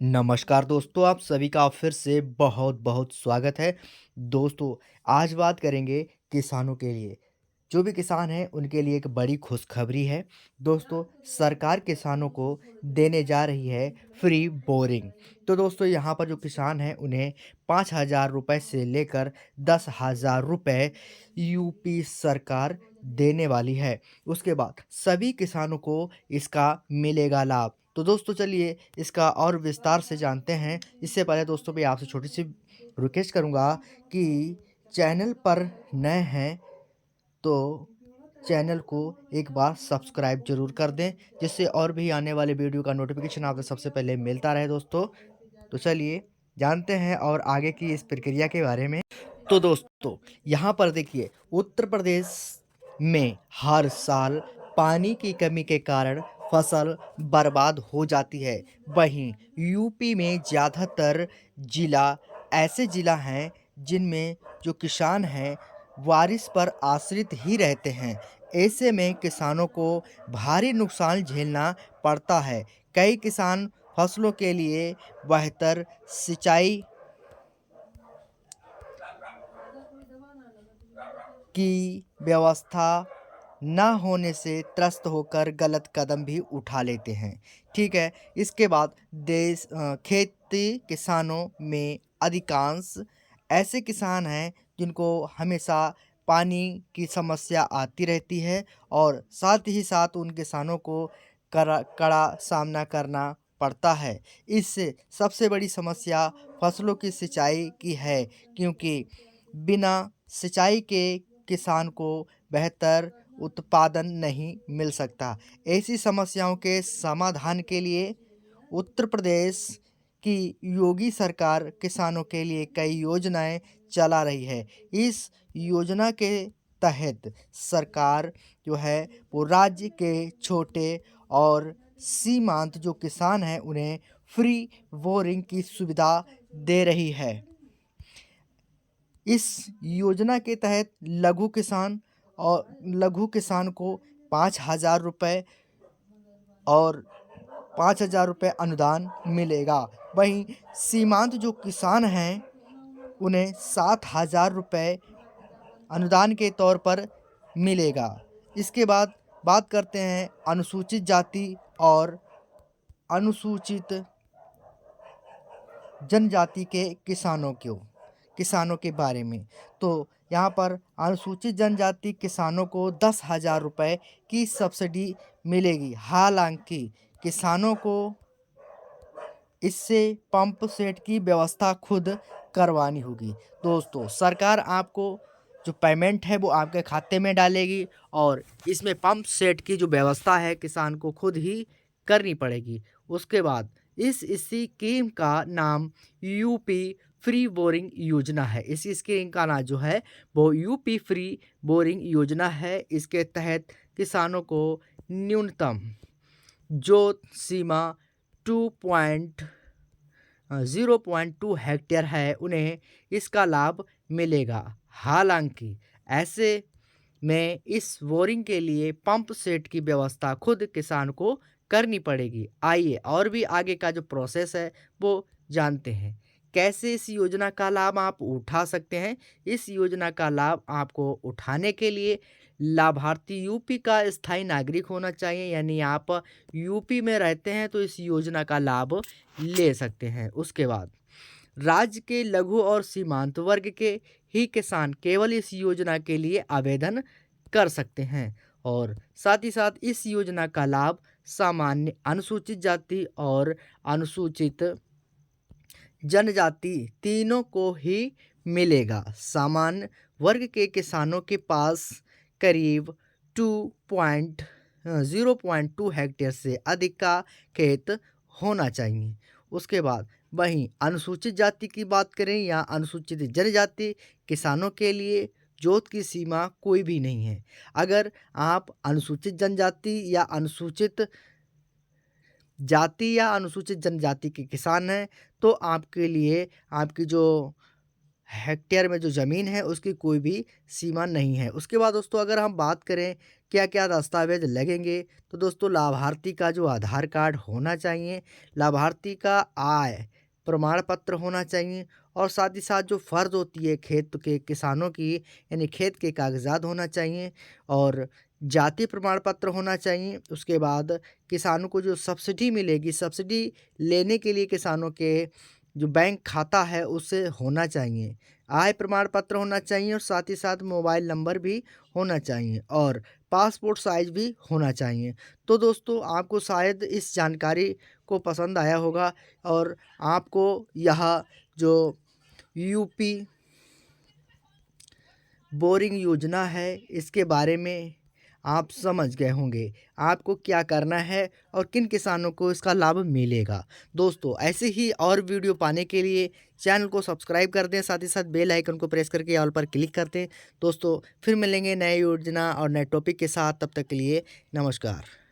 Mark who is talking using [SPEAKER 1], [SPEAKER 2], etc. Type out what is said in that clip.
[SPEAKER 1] नमस्कार दोस्तों, आप सभी का फिर से बहुत बहुत स्वागत है। दोस्तों, आज बात करेंगे किसानों के लिए। जो भी किसान हैं उनके लिए एक बड़ी खुशखबरी है। दोस्तों, सरकार किसानों को देने जा रही है फ्री बोरिंग। तो दोस्तों, यहाँ पर जो किसान हैं उन्हें 5,000 रुपए से लेकर 10,000 रुपए यूपी सरकार देने वाली है। उसके बाद सभी किसानों को इसका मिलेगा लाभ। तो दोस्तों, चलिए इसका और विस्तार से जानते हैं। इससे पहले दोस्तों, मैं आपसे छोटी सी रिक्वेस्ट करूँगा कि चैनल पर नए हैं तो चैनल को एक बार सब्सक्राइब ज़रूर कर दें, जिससे और भी आने वाले वीडियो का नोटिफिकेशन आपको सबसे पहले मिलता रहे दोस्तों। तो चलिए जानते हैं और आगे की इस प्रक्रिया के बारे में। तो दोस्तों, यहाँ पर देखिए, उत्तर प्रदेश में हर साल पानी की कमी के कारण फसल बर्बाद हो जाती है। वहीं यूपी में ज़्यादातर जिला ऐसे जिला हैं जिनमें जो किसान हैं बारिश पर आश्रित ही रहते हैं। ऐसे में किसानों को भारी नुकसान झेलना पड़ता है। कई किसान फसलों के लिए बेहतर सिंचाई की व्यवस्था ना होने से त्रस्त होकर गलत कदम भी उठा लेते हैं। ठीक है, इसके बाद खेती किसानों में अधिकांश ऐसे किसान हैं जिनको हमेशा पानी की समस्या आती रहती है और साथ ही साथ उन किसानों को कड़ा सामना करना पड़ता है। इससे सबसे बड़ी समस्या फसलों की सिंचाई की है, क्योंकि बिना सिंचाई के किसान को बेहतर उत्पादन नहीं मिल सकता। ऐसी समस्याओं के समाधान के लिए उत्तर प्रदेश की योगी सरकार किसानों के लिए कई योजनाएं चला रही है। इस योजना के तहत सरकार जो है वो राज्य के छोटे और सीमांत जो किसान हैं उन्हें फ्री बोरिंग की सुविधा दे रही है। इस योजना के तहत लघु किसान को 5,000 रुपये और 5,000 रुपये अनुदान मिलेगा। वहीं सीमांत जो किसान हैं उन्हें 7,000 रुपये अनुदान के तौर पर मिलेगा। इसके बाद बात करते हैं अनुसूचित जाति और अनुसूचित जनजाति के किसानों के बारे में। तो यहाँ पर अनुसूचित जनजाति किसानों को 10,000 रुपये की सब्सिडी मिलेगी। हालांकि किसानों को इससे पंप सेट की व्यवस्था खुद करवानी होगी। दोस्तों, सरकार आपको जो पेमेंट है वो आपके खाते में डालेगी और इसमें पंप सेट की जो व्यवस्था है किसान को खुद ही करनी पड़ेगी। उसके बाद इस स्कीम का नाम यूपी फ्री बोरिंग योजना है। इस स्कीम का नाम जो है वो यूपी फ्री बोरिंग योजना है। इसके तहत किसानों को न्यूनतम जोत सीमा 0.2 हेक्टेयर है, उन्हें इसका लाभ मिलेगा। हालांकि ऐसे में इस बोरिंग के लिए पंप सेट की व्यवस्था खुद किसान को करनी पड़ेगी। आइए और भी आगे का जो प्रोसेस है वो जानते हैं। कैसे इस योजना का लाभ आप उठा सकते हैं। इस योजना का लाभ आपको उठाने के लिए लाभार्थी यूपी का स्थायी नागरिक होना चाहिए, यानी आप यूपी में रहते हैं तो इस योजना का लाभ ले सकते हैं। उसके बाद राज्य के लघु और सीमांत वर्ग के ही किसान केवल इस योजना के लिए आवेदन कर सकते हैं और साथ ही साथ इस योजना का लाभ सामान्य अनुसूचित जाति और अनुसूचित जनजाति तीनों को ही मिलेगा। सामान्य वर्ग के किसानों के पास करीब 0.2 हेक्टेयर से अधिक का खेत होना चाहिए। उसके बाद वहीं अनुसूचित जाति की बात करें या अनुसूचित जनजाति किसानों के लिए जोत की सीमा कोई भी नहीं है। अगर आप अनुसूचित जनजाति या अनुसूचित जाति या अनुसूचित जनजाति के किसान हैं तो आपके लिए आपकी जो हेक्टेयर में जो ज़मीन है उसकी कोई भी सीमा नहीं है। उसके बाद दोस्तों अगर हम बात करें क्या-क्या दस्तावेज़ लगेंगे, तो दोस्तों लाभार्थी का जो आधार कार्ड होना चाहिए, लाभार्थी का आय प्रमाण पत्र होना चाहिए और साथ ही साथ जो फ़र्ज़ होती है खेत के किसानों की, यानी खेत के कागज़ात होना चाहिए और जाति प्रमाण पत्र होना चाहिए। उसके बाद किसानों को जो सब्सिडी मिलेगी, सब्सिडी लेने के लिए किसानों के जो बैंक खाता है उससे होना चाहिए। आय प्रमाण पत्र होना चाहिए और साथ ही साथ मोबाइल नंबर भी होना चाहिए और पासपोर्ट साइज़ भी होना चाहिए। तो दोस्तों आपको शायद इस जानकारी को पसंद आया होगा और आपको यह जो यूपी बोरिंग योजना है, इसके बारे में आप समझ गए होंगे। आपको क्या करना है और किन किसानों को इसका लाभ मिलेगा। दोस्तों ऐसे ही और वीडियो पाने के लिए चैनल को सब्सक्राइब कर दें, साथ ही साथ बेल आइकन को प्रेस करके ऑल पर क्लिक कर दें। दोस्तों फिर मिलेंगे नए योजना और नए टॉपिक के साथ, तब तक के लिए नमस्कार।